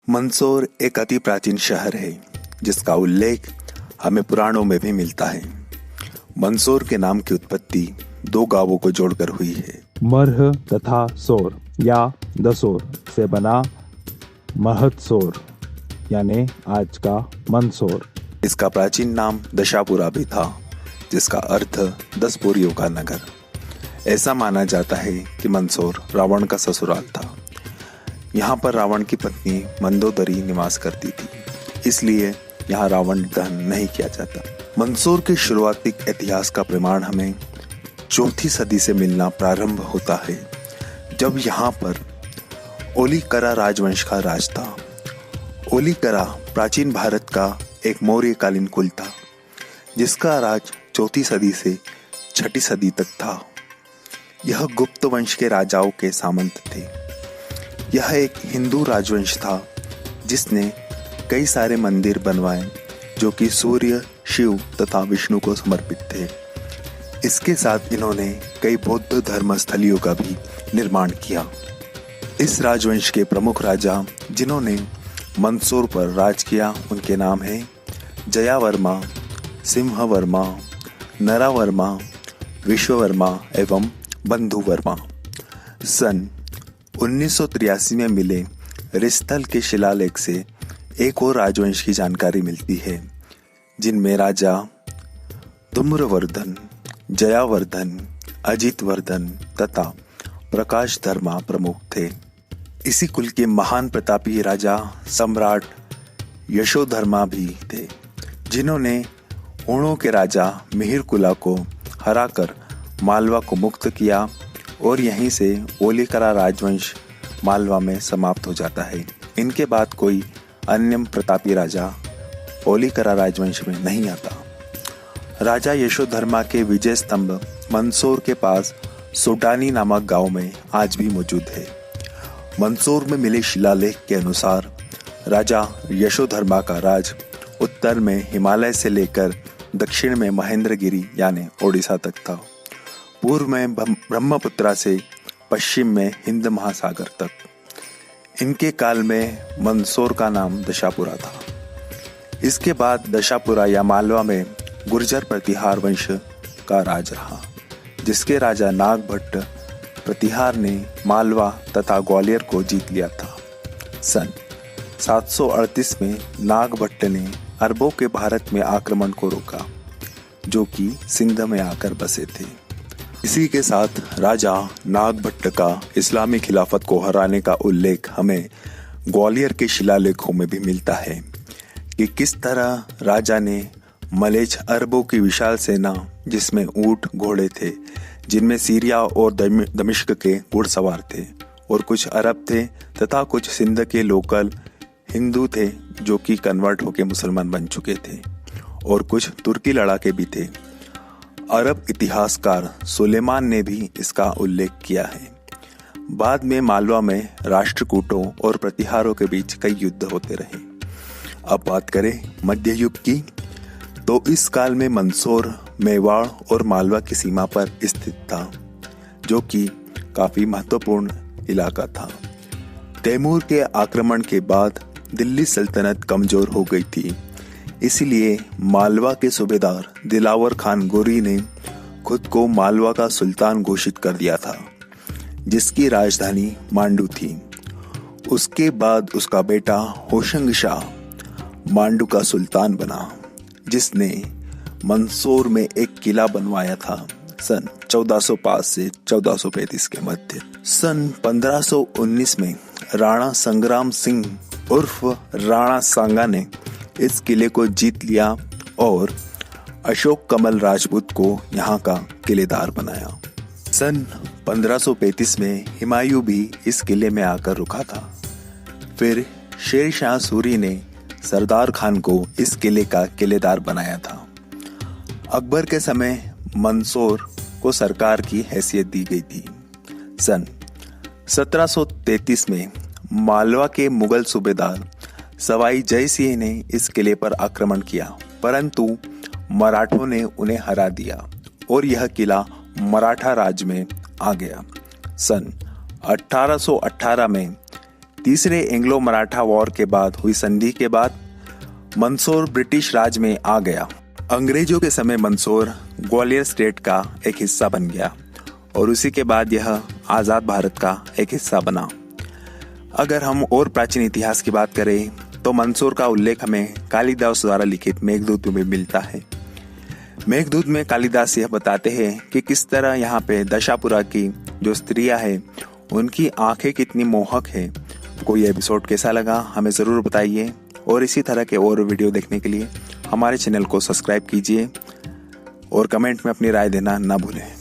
मंदसौर एक अति प्राचीन शहर है जिसका उल्लेख हमें पुराणों में भी मिलता है। मंदसौर के नाम की उत्पत्ति दो गांवों को जोड़कर हुई है। मरह तथा सोर या दसोर से बना महतसोर यानी आज का मंदसौर। इसका प्राचीन नाम दशापुरा भी था, जिसका अर्थ 10 पुरियों का नगर। ऐसा माना जाता है कि मंदसौर रावण का ससुराल था। यहाँ पर रावण की पत्नी मंदोदरी निवास करती थी, इसलिए यहाँ रावण दहन नहीं किया जाता। मंदसौर के शुरुआती इतिहास का प्रमाण हमें 4वीं सदी से मिलना प्रारंभ होता है, जब यहाँ पर ओलीकरा राजवंश का राज था। ओलीकरा प्राचीन भारत का एक मौर्यकालीन कुल था, जिसका राज 4वीं सदी से 6वीं सदी तक था। यह गुप्त वंश के राजाओं के सामंत थे। यह एक हिंदू राजवंश था जिसने कई सारे मंदिर बनवाए जो कि सूर्य, शिव तथा विष्णु को समर्पित थे। इसके साथ इन्होंने कई बौद्ध धर्मस्थलियों का भी निर्माण किया। इस राजवंश के प्रमुख राजा जिन्होंने मंदसौर पर राज किया उनके नाम हैं जयावर्मा, सिंहवर्मा, नरावर्मा, विश्ववर्मा एवं बंधुवर्मा। सन 1983 में मिले रिस्थल के शिलालेख से एक और राजवंश की जानकारी मिलती है, जिनमें राजा धूम्रवर्धन, जयावर्धन, अजितवर्धन तथा प्रकाश धर्मा प्रमुख थे। इसी कुल के महान प्रतापी राजा सम्राट यशोधर्मा भी थे, जिन्होंने ऊणों के राजा मिहिरकुला को हराकर मालवा को मुक्त किया और यहीं से ओलीकरा राजवंश मालवा में समाप्त हो जाता है। इनके बाद कोई अन्य प्रतापी राजा ओलीकरा राजवंश में नहीं आता। राजा यशोधर्मा के विजय स्तंभ मंदसौर के पास सोडानी नामक गांव में आज भी मौजूद है। मंदसौर में मिले शिलालेख के अनुसार राजा यशोधर्मा का राज उत्तर में हिमालय से लेकर दक्षिण में महेंद्रगिरी यानी ओडिशा तक था, पूर्व में ब्रह्मपुत्रा से पश्चिम में हिंद महासागर तक। इनके काल में मंदसौर का नाम दशापुरा था। इसके बाद दशापुरा या मालवा में गुर्जर प्रतिहार वंश का राज रहा, जिसके राजा नागभट्ट प्रतिहार ने मालवा तथा ग्वालियर को जीत लिया था। सन 738 में नागभट्ट ने अरबों के भारत में आक्रमण को रोका, जो कि सिंध में आकर बसे थे। इसी के साथ राजा नागभट्ट का इस्लामी खिलाफत को हराने का उल्लेख हमें ग्वालियर के शिलालेखों में भी मिलता है कि किस तरह राजा ने मलेच्छ अरबों की विशाल सेना, जिसमें ऊंट घोड़े थे, जिनमें सीरिया और दमिश्क के घुड़सवार थे और कुछ अरब थे तथा कुछ सिंध के लोकल हिंदू थे जो कि कन्वर्ट होकर मुसलमान बन चुके थे, और कुछ तुर्की लड़ाके भी थे। अरब इतिहासकार सुलेमान ने भी इसका उल्लेख किया है। बाद में मालवा में राष्ट्रकूटों और प्रतिहारों के बीच कई युद्ध होते रहे। अब बात करें मध्य युग की, तो इस काल में मंदसौर मेवाड़ और मालवा की सीमा पर स्थित था, जो कि काफी महत्वपूर्ण इलाका था। तैमूर के आक्रमण के बाद दिल्ली सल्तनत कमजोर हो गई थी, इसलिए मालवा के सूबेदार दिलावर खान गोरी ने खुद को मालवा का सुल्तान घोषित कर दिया था, जिसकी राजधानी मांडू थी। उसके बाद उसका बेटा होशंग शाह मांडू का सुल्तान बना, जिसने मंदसौर में एक किला बनवाया था सन 1405 से 1435 के मध्य। सन 1519 में राणा संग्राम सिंह उर्फ राणा सांगा ने इस किले को जीत लिया और अशोक कमल राजपूत को यहाँ का किलेदार बनाया। सन 1535 में हुमायूं भी इस किले में आकर रुका था। फिर शेर शाह सूरी ने सरदार खान को इस किले का किलेदार बनाया था। अकबर के समय मंदसौर को सरकार की हैसियत दी गई थी। सन 1733 में मालवा के मुगल सूबेदार सवाई जय सिंह ने इस किले पर आक्रमण किया, परंतु मराठों ने उन्हें हरा दिया और यह किला मराठा राज में आ गया। सन 1818 में तीसरे एंग्लो मराठा वॉर के बाद हुई संधि के बाद मंदसौर ब्रिटिश राज में आ गया। अंग्रेजों के समय मंदसौर ग्वालियर स्टेट का एक हिस्सा बन गया और उसी के बाद यह आज़ाद भारत का एक हिस्सा बना। अगर हम और प्राचीन इतिहास की बात करें तो मंदसौर का उल्लेख हमें कालिदास द्वारा लिखित मेघदूत में मिलता है। मेघदूत में कालिदास यह बताते हैं कि किस तरह यहाँ पे दशापुरा की जो स्त्रियां हैं उनकी आंखें कितनी मोहक है। आपको ये एपिसोड कैसा लगा हमें ज़रूर बताइए और इसी तरह के और वीडियो देखने के लिए हमारे चैनल को सब्सक्राइब कीजिए और कमेंट में अपनी राय देना ना भूलें।